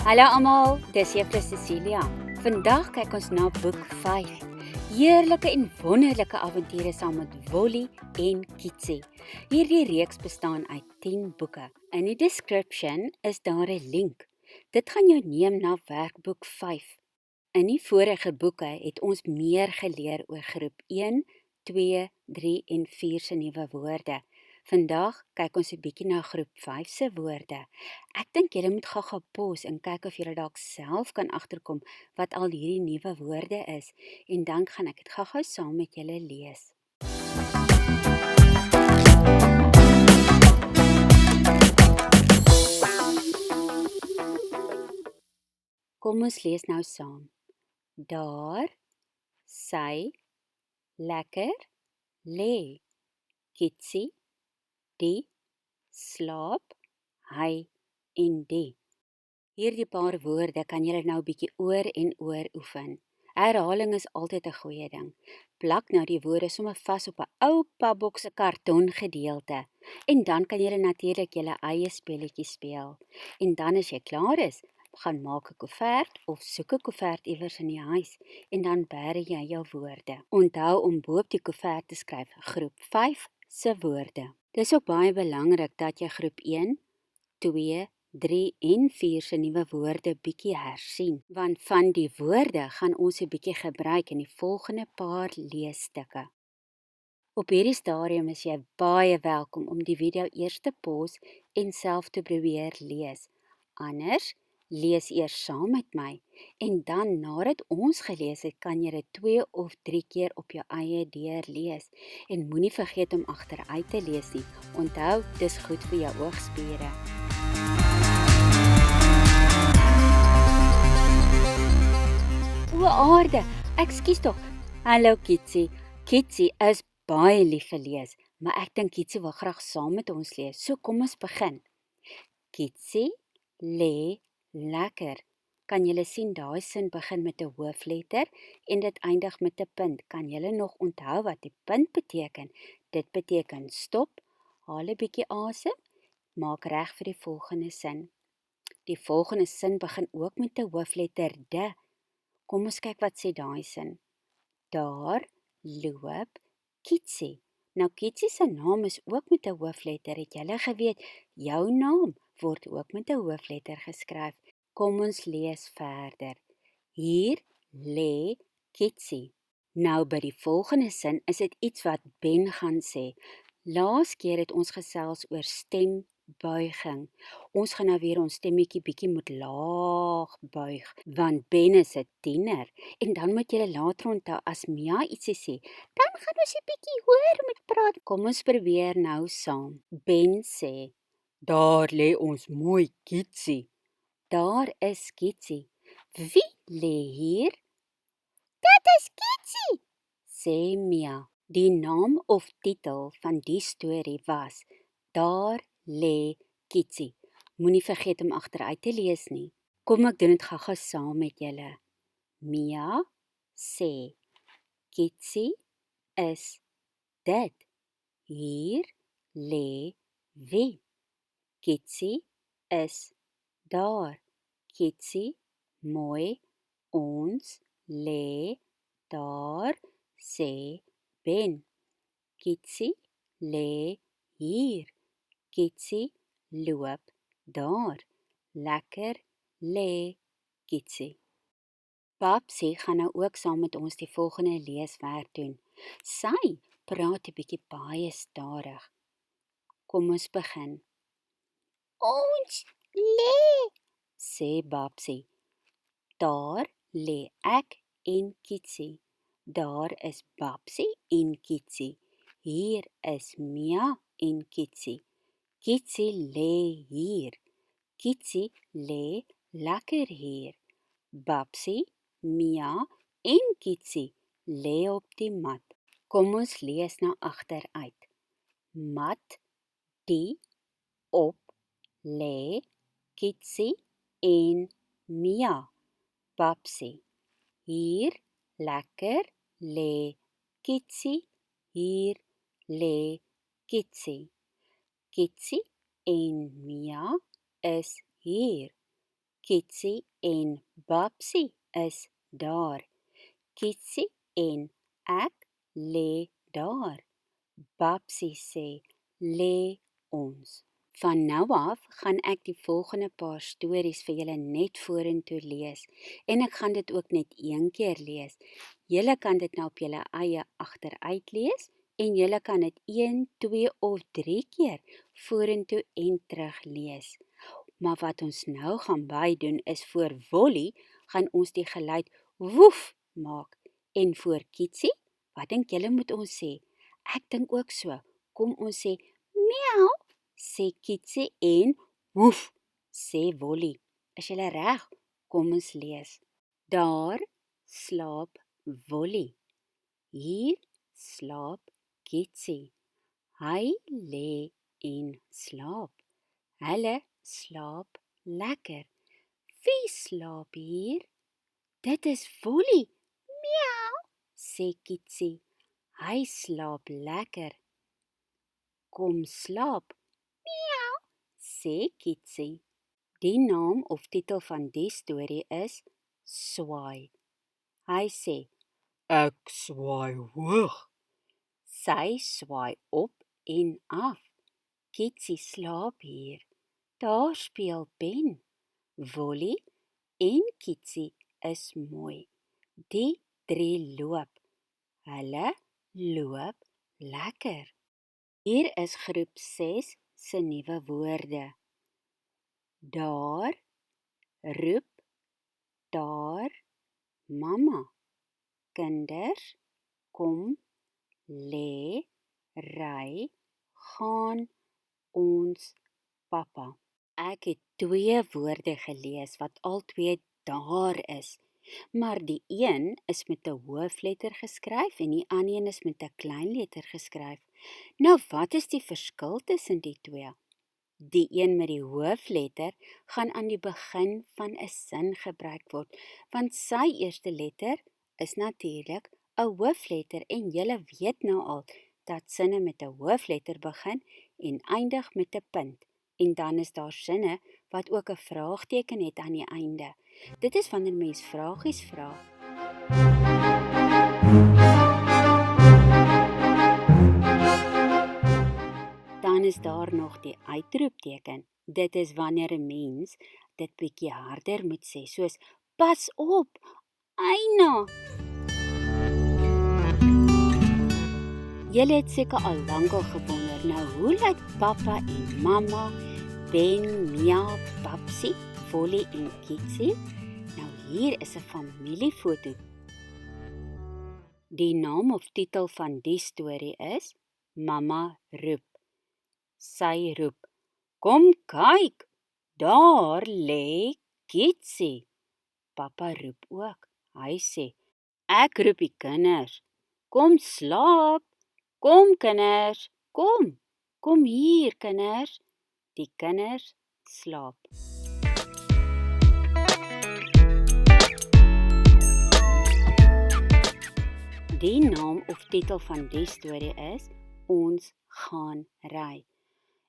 Hallo almal, dis Juffrou Cecilia. Vandag kyk ons na boek 5. Heerlike en wonderlike avonture saam met Wolly en Kitsie. Hierdie reeks bestaan uit 10 boeke. In die description is daar 'n link. Dit gaan jou neem na werkboek 5. In die vorige boeke het ons meer geleer oor groep 1, 2, 3 en 4 se nuwe woorde. Vandag kyk ons 'n bietjie na groep 5 se woorde. Ek dink julle moet gou-gou pause en kyk of julle dalk self kan agterkom wat al hierdie nuwe woorde is en dan gaan ek dit gou-gou saam met julle lees. Kom ons lees nou saam. Daar, sy, lekker, lê. Kitsie, die, slaap, hy en die. Hierdie paar woorde kan julle nou bietjie oor en oor oefen. Herhaling is altyd 'n goeie ding. Plak nou die woorde sommer vas op 'n ou papboks se karton gedeelte. En dan kan julle natuurlik julle eie speletjies speel. En dan as jy klaar is, gaan maak 'n koevert of soek 'n koevert iewers in die huis en dan bære jy jou woorde. Onthou om bo-op die koevert te skryf groep 5 se woorde. Dis ook baie belangrik dat jy groep 1, 2, 3 en 4 se nuwe woorde bietjie hersien, want van die woorde gaan ons 'n bietjie gebruik in die volgende paar leesstukke. Op hierdie stadium is jy baie welkom om die video eers te pause en self te probeer lees. Anders lees eers saam met my en dan nadat ons gelees het, kan jy dit 2 of 3 keer op jou eie deurlees en moenie vergeet om agteruit te lees nie. Onthou, dis goed vir jou oogspiere. O aarde, ekskuus tog. Hallo Kitsie. Kitsie is baie lief vir lees, maar ek dink Kitsie wil graag saam met ons lees. So kom ons begin. Kitsie lê lekker. Kan julle sien daai sin begin met 'n hoofletter en dit eindig met 'n punt. Kan julle nog onthou wat die punt beteken? Dit beteken stop, haal 'n bietjie asem, maak reg vir die volgende sin. Die volgende sin begin ook met 'n hoofletter D. Kom ons kyk wat sê daai sin. Daar loop Kitsie. Nou Kitsie se naam is ook met 'n hoofletter. Het julle geweet jou naam word ook met 'n hoofletter geskryf? Kom ons lees verder. Hier lê Kitsie. Nou by die volgende sin is dit iets wat Ben gaan sê. Laas keer het ons gesels oor stembuiging. Ons gaan nou weer ons stemmetjie bietjie moet laag buig, want Ben is 'n tiener. En dan moet julle later onthou as Mia ietsie sê, dan gaan ons 'n bietjie hoër moet praat. Kom ons probeer nou saam. Ben sê, daar lê ons mooi Kitsie. Daar is Kitsie. Wie lê hier? Dit is Kitsie, sê Mia. Die naam of titel van die storie was Daar lê Kitsie. Moenie vergeet om agteruit te lees nie. Kom ek doen dit gou-gou saam met julle. Mia sê, Kitsie is dit. Hier lê wie? Kitsie is daar. Kitsie, mooi, ons lê daar, sê Ben. Kitsie lê hier. Kitsie loop daar. Lekker lê Kitsie. Babsie gaan nou ook saam met ons die volgende leeswerk doen. Sy praat 'n bietjie baie stadig. Kom ons begin. Ons lê, sê Babsie. Daar lê ek en Kitsie. Daar is Babsie en Kitsie. Hier is Mia en Kitsie. Kitsie lê hier. Kitsie lê lekker hier. Babsie, Mia en Kitsie lê op die mat. Kom ons lees nou agteruit. Mat, die, op, lê, Kitsie en Mia. Babsie, hier, lekker, lê, Kitsie, hier, lê, Kitsie. Kitsie en Mia is hier. Kitsie en Babsie is daar. Kitsie en ek lê daar. Babsie sê, lê ons. Van nou af gaan ek die volgende paar stories vir julle net vorentoe lees en ek gaan dit ook net een keer lees. Julle kan dit nou op julle eie agteruit lees en julle kan dit 1, 2 of 3 keer vorentoe en terug lees. Maar wat ons nou gaan bydoen is voor Wolly gaan ons die geluid woef maak en voor Kitsie, wat dink julle moet ons sê? Ek dink ook so. Kom ons sê miau, sê Kitsie en woef, sê Wolly. Is julle reg? Kom ons lees. Daar slaap Wolly. Hier slaap Kitsie. Hy lê en slaap. Hulle slaap lekker. Wie slaap hier? Dit is Wolly. Miau, sê Kitsie. Hy slaap lekker. Kom slaap. Miau, sê Kitsie. Die naam of titel van die storie is Swaai. Hy sê, ek swaai hoog. Sy swaai op en af. Kitsie slaap hier. Daar speel Ben. Wolly en Kitsie is mooi. Die 3 loop. Hulle loop lekker. Hier is groep 6 se nuwe woorde. Daar roep daar mamma. Kinders kom lê ry gaan ons pappa. Ek het 2 woorde gelees wat al 2 daar is. Maar die een is met 'n hoofletter geskryf en die ander een is met 'n klein letter geskryf. Nou wat is die verskil tussen die 2? Die een met die hoofletter gaan aan die begin van 'n sin gebruik word, want sy eerste letter is natuurlik 'n hoofletter en julle weet nou al dat sinne met 'n hoofletter begin en eindig met 'n punt. En dan is daar sinne wat ook 'n vraagteken het aan die einde. Dit is wanneer mens vragies vra. Dan is daar nog die uitroepteken. Dit is wanneer 'n mens dit bietjie harder moet sê, soos pas op, Eina. Julle het seker al lankal gewonder, nou hoe lyk pappa en mamma, Ben, Mia, Babsie, Wolly en Kitsie? Nou hier is 'n familiefoto. Die naam of titel van die storie is Mamma roep. Sy roep, kom kyk, daar lê Kitsie. Pappa roep ook. Hy sê, ek roep die kinders. Kom slaap. Kom kinders, kom hier kinders. Die kinders slaap. Die naam of titel van die storie is Ons gaan ry.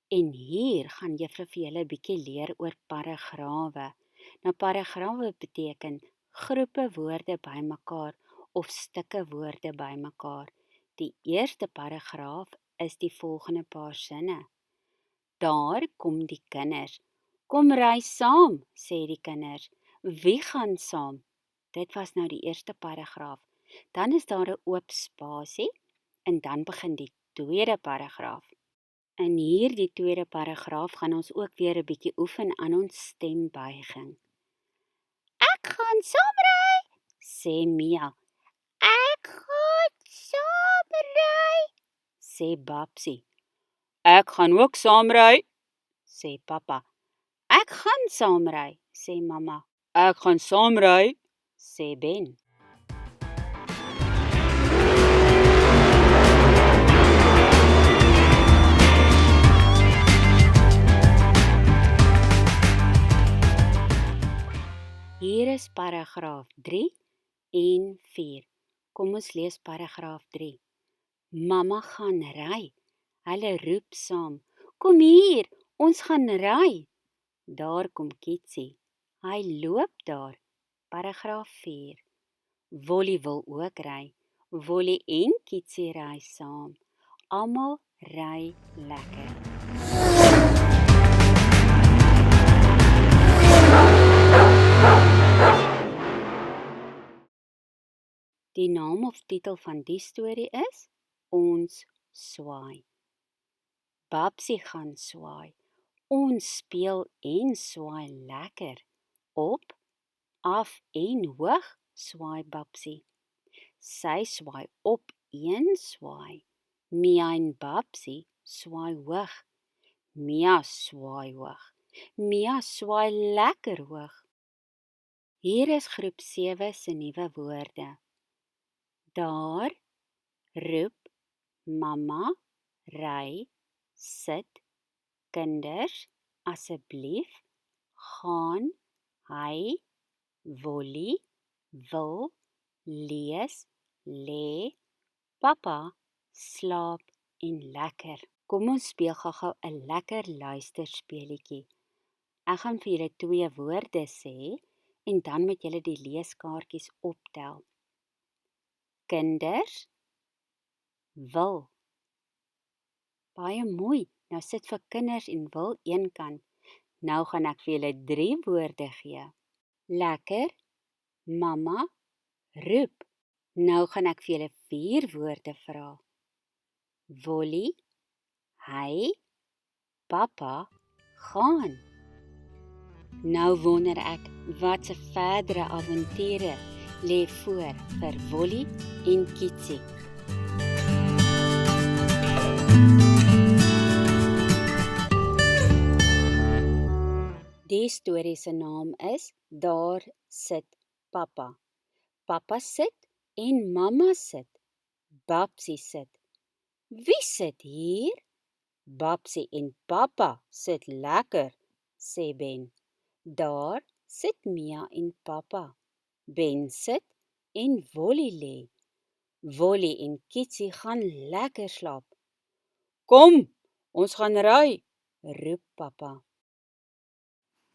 En hier gaan juffrou vir julle 'n bietjie leer oor paragrawe. Nou paragrawe beteken groepe woorde bymekaar of stukke woorde bymekaar. Die eerste paragraaf is die volgende paar sinne. Daar kom die kinders. Kom ry saam, sê die kinders. Wie gaan saam? Dit was nou die eerste paragraaf. Dan is daar 'n oop spasie en dan begin die tweede paragraaf. In hierdie tweede paragraaf gaan ons ook weer 'n bietjie oefen aan ons stembuiging. Ek gaan saam ry, sê Mia. Ek gaan saam ry, sê Babsie. Ek gaan ook saam ry, sê pappa. Ek gaan saam ry, sê mamma. Ek gaan saam ry, sê Ben. Hier is paragraaf 3 en 4. Kom ons lees paragraaf 3. Mamma gaan ry. Hulle roep saam. Kom hier, ons gaan ry. Daar kom Kitsie. Hy loop daar. Paragraaf 4. Wolly wil ook ry. Wolly en Kitsie ry saam. Almal ry lekker. Die naam of titel van die storie is Ons swaai. Babsie gaan swaai. Ons speel en swaai lekker. Op, af en hoog swaai Babsie. Sy swaai op een swaai. Mia en Babsie swaai hoog. Mia swaai hoog. Mia swaai lekker hoog. Hier is groep 7 se nuwe woorde. Daar, roep, mamma, ry, sit, kinders, asseblief, gaan, hy, wolly, wil, lees, lê, pappa, slaap en lekker. Kom ons speel gou-gou 'n lekker luisterspeletjie. Ek gaan vir julle 2 woorde sê en dan moet julle die leeskaartjies optel. Kinders, wil. Baie mooi. Nou sit vir kinders en wil een kant. Nou gaan ek vir julle 3 woorde gee. Lekker, mamma, roep. Nou gaan ek vir julle 4 woorde vra. Wolly, hy, pappa, gaan. Nou wonder ek, wat se verdere avonture lê voor vir Wolly en Kitsie. Die storie se naam is Daar sit pappa. Pappa sit en mamma sit. Babsie sit. Wie sit hier? Babsie en pappa sit lekker, sê Ben. Daar sit Mia en pappa. Ben sit en Wolly lê. Wolly en Kitsie gaan lekker slaap. Kom, ons gaan ry, roep pappa.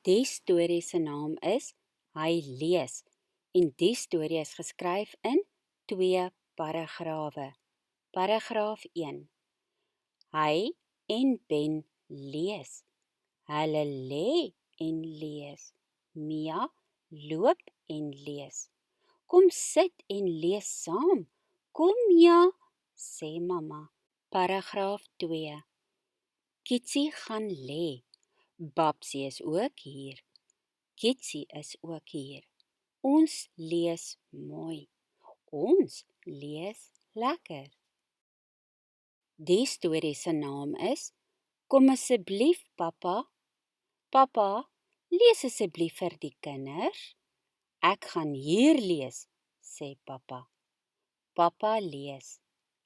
Die storie se naam is Hy lees en die storie is geskryf in 2 paragrawe. Paragraaf 1. Hy en Ben lees. Hulle lê en lees. Mia loop en lees. Kom sit en lees saam. Kom Mia, sê mamma. Paragraaf 2. Kitsie gaan lê. Babsie is ook hier. Kitsie is ook hier. Ons lees mooi. Ons lees lekker. Die storie se naam is Kom asseblief pappa. Pappa, lees asseblief vir die kinders. Ek gaan hier lees, sê pappa. Pappa lees.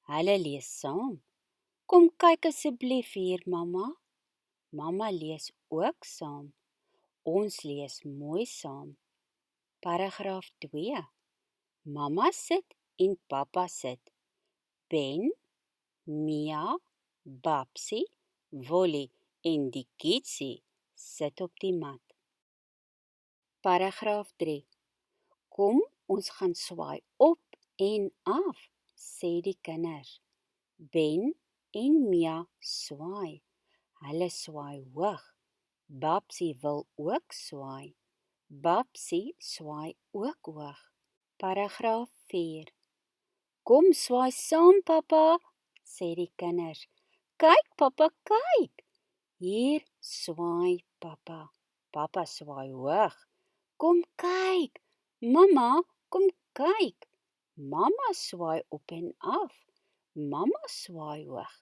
Hulle lees saam. Kom kyk asseblief hier mamma. Mamma lees ook saam. Ons lees mooi saam. Paragraaf 2. Mamma sit en pappa sit. Ben, Mia, Babsie, Wolly en die Kitsie sit op die mat. Paragraaf 3. Kom, ons gaan swaai op en af, sê die kinders. Ben en Mia swaai. Hulle swaai hoog. Babsie wil ook swaai. Babsie swaai ook hoog. Paragraaf 4. Kom swaai saam pappa, sê die kinders. Kyk pappa, kyk. Hier swaai pappa. Pappa swaai hoog. Kom kyk. Mamma, kom kyk. Mamma swaai op en af. Mamma swaai hoog.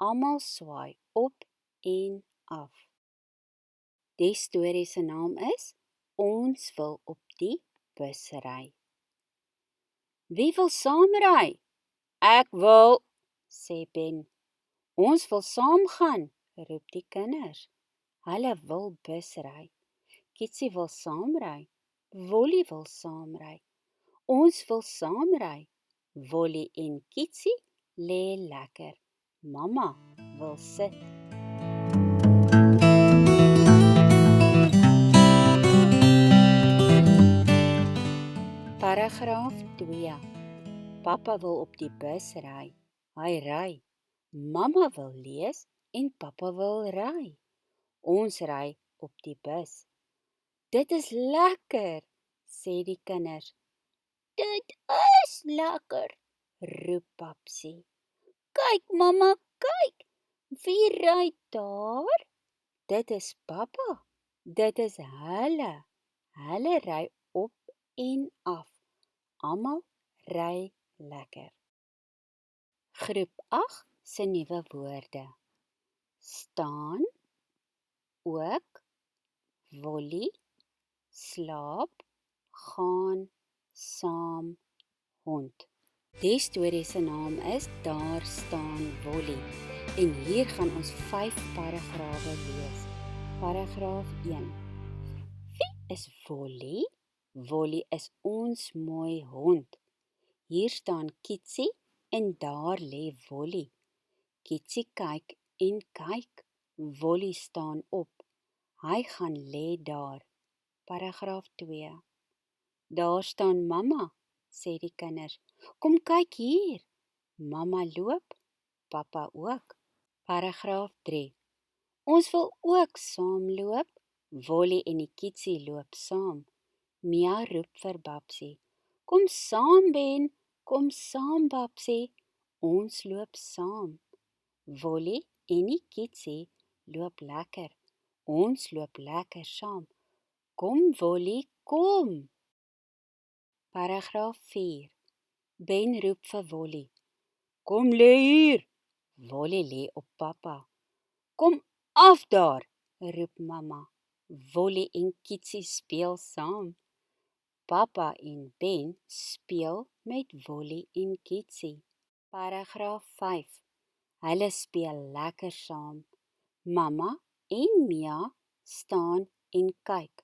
Almal swaai op en af. Die storie se naam is Ons wil op die bus ry. Wie wil saam ry? Ek wil, sê Ben. Ons wil saam gaan, roep die kinders. Hulle wil bus ry. Kitsie wil saam ry. Wolly wil saam ry. Ons wil saam ry. Wolly en Kitsie lê lekker. Mamma wil sit. Pappa wil op die bus ry. Hy ry. Mamma wil lees en pappa wil ry. Ons ry op die bus. Dit is lekker, sê die kinders. Dit is lekker, roep Papsie. Kyk mamma, kyk, wie ry daar? Dit is pappa, dit is hulle. Hulle ry op en af. Almal ry lekker. Groep 8 se nuwe woorde. Staan, ook, wollie, slaap, gaan, saam, hond. Die storie se naam is Daar staan Wollie. En hier gaan ons 5 paragrawe lees. Paragraaf 1. Wie is Wollie? Wollie is ons mooi hond. Hier staan Kitsie en daar lê Wollie. Kitsie kyk en kyk. Wollie staan op. Hy gaan lê daar. Paragraaf 2. Daar staan mamma, sê die kinders. Kom kyk hier. Mamma loop, pappa ook. Paragraaf 3. Ons wil ook saamloop. Wollie en die Kitsie loop saam. Mia roep vir Babsie. Kom saam Ben, kom saam Babsie. Ons loop saam. Wollie en die Kitsie loop lekker. Ons loop lekker saam. Kom Wollie, kom. Paragraaf 4. Ben roep vir Wollie. Kom lê hier. Wollie lê op pappa. Kom af daar, roep mamma. Wollie en Kitsie speel saam. Pappa en Ben speel met Wollie en Kitsie. Paragraaf 5. Hulle speel lekker saam. Mamma en Mia staan en kyk.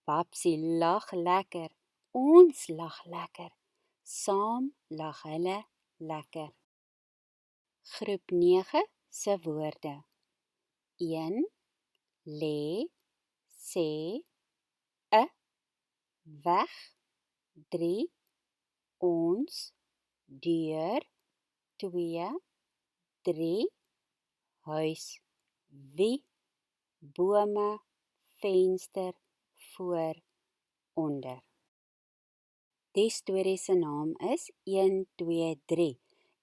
Babsie lag lekker. Ons lag lekker. Saam lag hulle lekker. Groep 9 se woorde. 1. Lê, sê, weg. 3. Ons, deur. 2. 3. Huis, wie, bome, venster, voor, onder. Die storie se naam is 1, 2, 3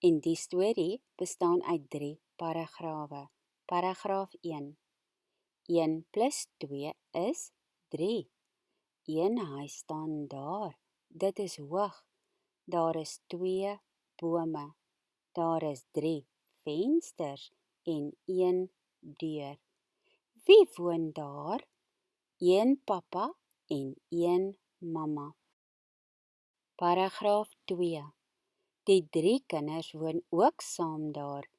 en die storie bestaan uit 3 paragrawe. Paragraaf 1. 1 plus 2 is 3. Een huis staan daar. Dit is hoog. Daar is 2 bome. Daar is 3 vensters en 1 deur. Wie woon daar? 1 pappa en 1 mamma. Paragraaf 2. Die 3 kinders woon ook saam daar.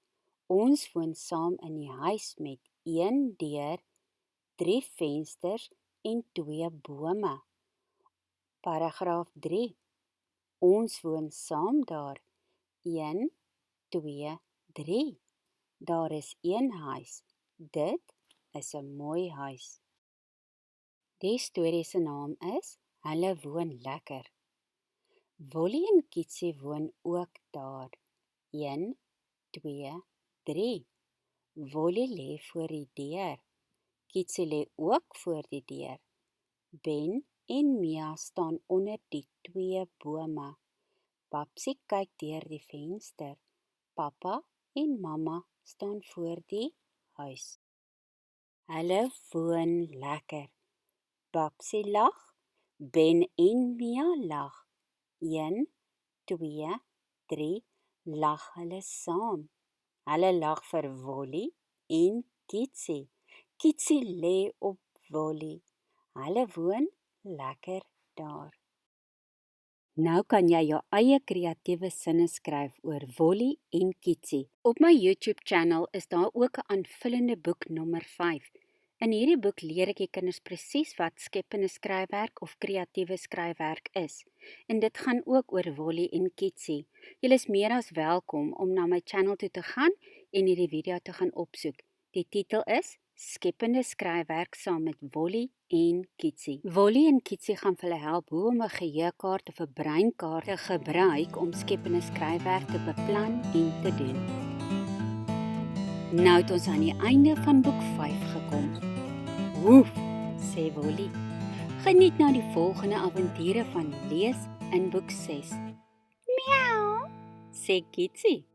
Ons woon saam in die huis met 1 deur, 3 vensters en 2 bome. Paragraaf 3. Ons woon saam daar. 1, 2, 3. Daar is 1 huis. Dit is 'n mooi huis. Die storie se naam is Hulle woon lekker. Wollie en Kitsie woon ook daar. 1, 2, 3. Wollie lê voor die deur. Kitsie lê ook voor die deur. Ben en Mia staan onder die 2 bome. Babsie kyk deur die venster. Pappa en mamma staan voor die huis. Hulle woon lekker. Babsie lag. Ben en Mia lag. 1, 2, 3 lag hulle saam. Hulle lag vir Wollie en Kitsie. Kitsie lê op Wollie. Hulle woon lekker daar. Nou kan jy jou eie kreatiewe sinne skryf oor Wollie en Kitsie. Op my YouTube channel is daar ook 'n aanvullende boek nommer 5. In hierdie boek leer ek die kinders presies wat skepende skryfwerk of kreatiewe skryfwerk is. En dit gaan ook oor Wollie en Kitsie. Julle is meer as welkom om na my channel toe te gaan en hierdie video te gaan opsoek. Die titel is skepende skryfwerk saam met Wolly en Kitsie. Wolly en Kitsie gaan vir hulle help hoe om 'n geheuekaart of 'n breinkaart te gebruik om skepende skryfwerk te beplan en te doen. Nou het ons aan die einde van boek 5 gekom. Woef, sê Wolly. Geniet nou die volgende avonture van lees in boek 6. Miau, sê Kitsie.